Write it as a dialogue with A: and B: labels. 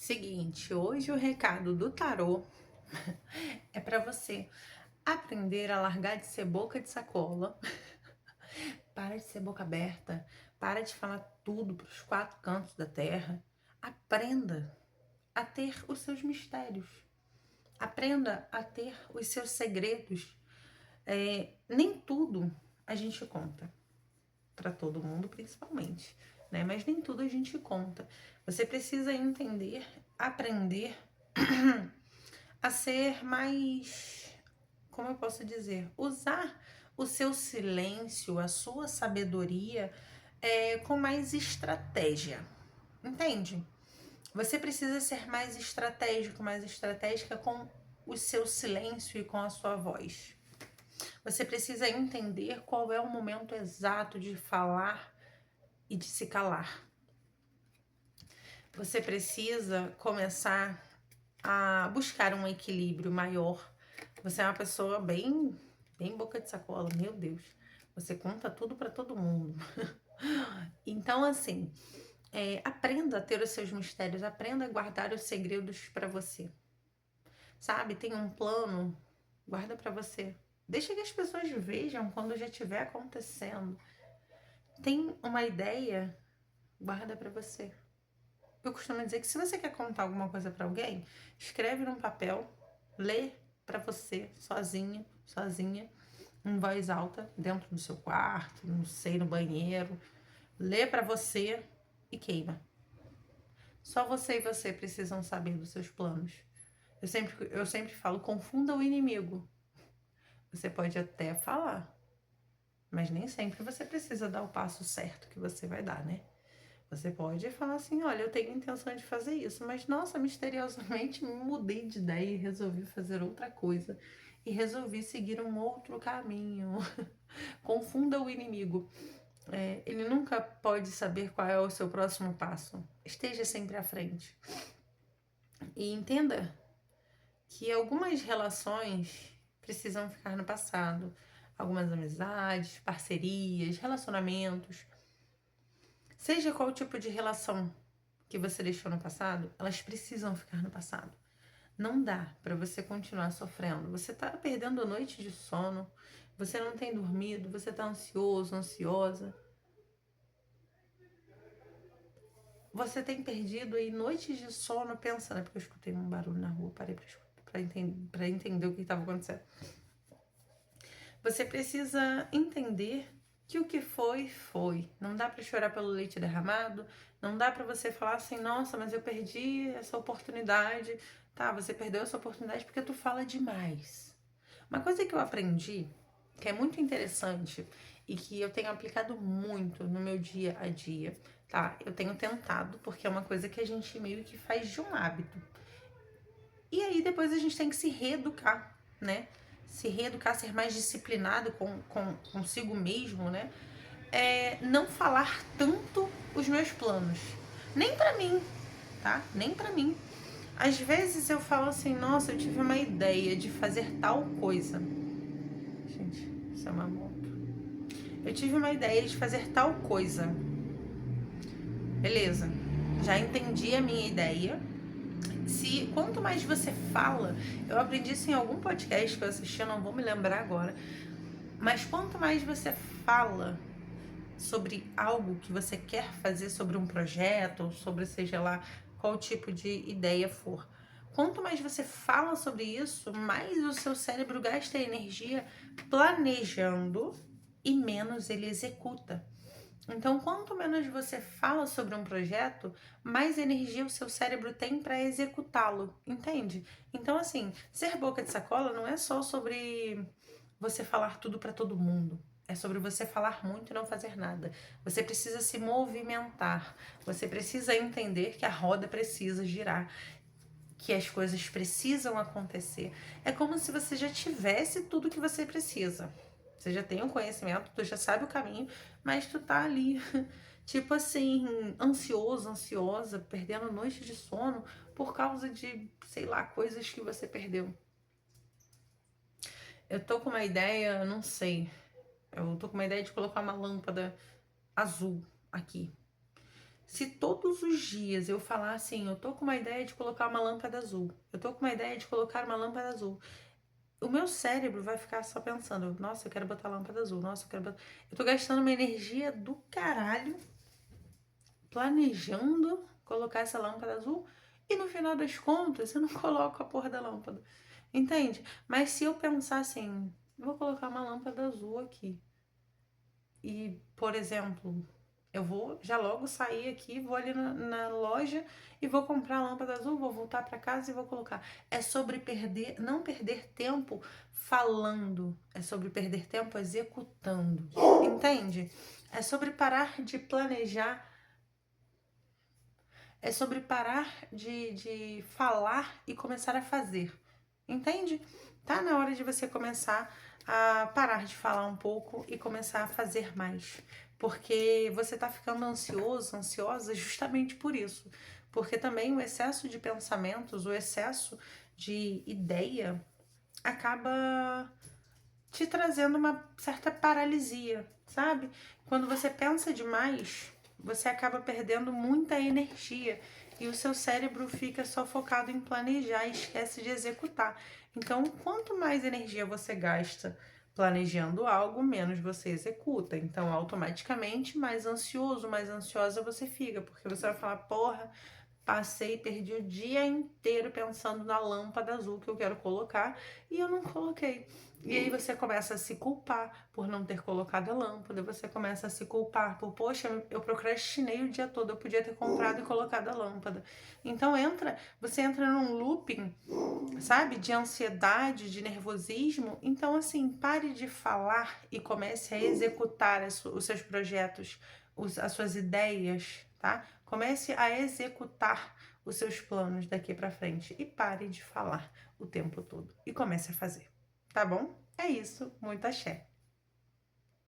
A: Seguinte, hoje o recado do tarô é para você aprender a largar de ser boca de sacola, para de ser boca aberta, para de falar tudo para os quatro cantos da terra. Aprenda a ter os seus mistérios, aprenda a ter os seus segredos. Nem tudo a gente conta, para todo mundo principalmente, né? Mas nem tudo a gente conta. Você precisa entender, aprender a ser mais, como eu posso dizer, usar o seu silêncio, a sua sabedoria com mais estratégia, entende? Você precisa ser mais estratégico, mais estratégica com o seu silêncio e com a sua voz. Você precisa entender qual é o momento exato de falar e de se calar. Você precisa começar a buscar um equilíbrio maior. Você é uma pessoa bem boca de sacola, meu Deus. Você conta tudo para todo mundo. Então, assim, aprenda a ter os seus mistérios, aprenda a guardar os segredos para você. Sabe? Tem um plano, guarda para você. Deixa que as pessoas vejam quando já estiver acontecendo. Tem uma ideia, guarda para você. Eu costumo dizer que se você quer contar alguma coisa para alguém, escreve num papel, lê para você, sozinha, sozinha, em voz alta, dentro do seu quarto, não sei, no banheiro. Lê para você e queima. Só você e você precisam saber dos seus planos. Eu sempre falo, confunda o inimigo. Você pode até falar, mas nem sempre você precisa dar o passo certo que você vai dar, né? Você pode falar assim, olha, eu tenho intenção de fazer isso, mas nossa, misteriosamente me mudei de ideia e resolvi fazer outra coisa. E resolvi seguir um outro caminho. Confunda o inimigo. Ele nunca pode saber qual é o seu próximo passo. Esteja sempre à frente. E entenda que algumas relações precisam ficar no passado. Algumas amizades, parcerias, relacionamentos. Seja qual tipo de relação que você deixou no passado, elas precisam ficar no passado. Não dá para você continuar sofrendo. Você tá perdendo noite de sono, você não tem dormido, você tá ansioso, ansiosa. Você tem perdido aí noites de sono pensando, é porque eu escutei um barulho na rua, parei para entender o que estava acontecendo. Você precisa entender que o que foi, foi. Não dá para chorar pelo leite derramado, não dá para você falar assim, nossa, mas eu perdi essa oportunidade. Tá, você perdeu essa oportunidade porque tu fala demais. Uma coisa que eu aprendi, que é muito interessante e que eu tenho aplicado muito no meu dia a dia, tá? Eu tenho tentado, porque é uma coisa que a gente meio que faz de um hábito. E aí depois a gente tem que se reeducar, né? Se reeducar, ser mais disciplinado consigo mesmo, né? Não falar tanto os meus planos. Nem pra mim, tá? Nem pra mim. Às vezes eu falo assim, nossa, eu tive uma ideia de fazer tal coisa. Gente, isso é uma moto. Eu tive uma ideia de fazer tal coisa. Beleza. Já entendi a minha ideia. Se quanto mais você fala, eu aprendi isso em algum podcast que eu assisti, eu não vou me lembrar agora. Mas quanto mais você fala sobre algo que você quer fazer, sobre um projeto, ou sobre seja lá qual tipo de ideia for, quanto mais você fala sobre isso, mais o seu cérebro gasta energia planejando e menos ele executa. Então, quanto menos você fala sobre um projeto, mais energia o seu cérebro tem para executá-lo, entende? Então, assim, ser boca de sacola não é só sobre você falar tudo para todo mundo. É sobre você falar muito e não fazer nada. Você precisa se movimentar. Você precisa entender que a roda precisa girar, que as coisas precisam acontecer. É como se você já tivesse tudo que você precisa. Você já tem o conhecimento, tu já sabe o caminho, mas tu tá ali, tipo assim, ansioso, ansiosa, perdendo noite de sono por causa de, sei lá, coisas que você perdeu. Eu tô com uma ideia, não sei. Eu tô com uma ideia de colocar uma lâmpada azul aqui. Se todos os dias eu falar assim, eu tô com uma ideia de colocar uma lâmpada azul, eu tô com uma ideia de colocar uma lâmpada azul, o meu cérebro vai ficar só pensando, nossa, eu quero botar lâmpada azul, nossa, eu quero botar... Eu tô gastando uma energia do caralho planejando colocar essa lâmpada azul e no final das contas eu não coloco a porra da lâmpada. Entende? Mas se eu pensar assim, vou colocar uma lâmpada azul aqui e, por exemplo, eu vou já logo sair aqui, vou ali na loja e vou comprar a lâmpada azul, vou voltar para casa e vou colocar. É sobre perder, não perder tempo falando, é sobre perder tempo executando. Entende? É sobre parar de planejar, é sobre parar de falar e começar a fazer. Entende? Tá na hora de você começar a parar de falar um pouco e começar a fazer mais. Porque você tá ficando ansioso, ansiosa justamente por isso. Porque também o excesso de pensamentos, o excesso de ideia acaba te trazendo uma certa paralisia, sabe? Quando você pensa demais, você acaba perdendo muita energia e o seu cérebro fica só focado em planejar e esquece de executar. Então, quanto mais energia você gasta planejando algo, menos você executa. Então, automaticamente, mais ansioso, mais ansiosa você fica, porque você vai falar, porra, passei, perdi o dia inteiro pensando na lâmpada azul que eu quero colocar e eu não coloquei. E aí você começa a se culpar por não ter colocado a lâmpada, você começa a se culpar por, poxa, eu procrastinei o dia todo, eu podia ter comprado e colocado a lâmpada. Então você entra num looping, sabe, de ansiedade, de nervosismo. Então assim, pare de falar e comece a executar os seus projetos, as suas ideias, tá? Comece a executar os seus planos daqui para frente e pare de falar o tempo todo e comece a fazer, tá bom? É isso, muito axé.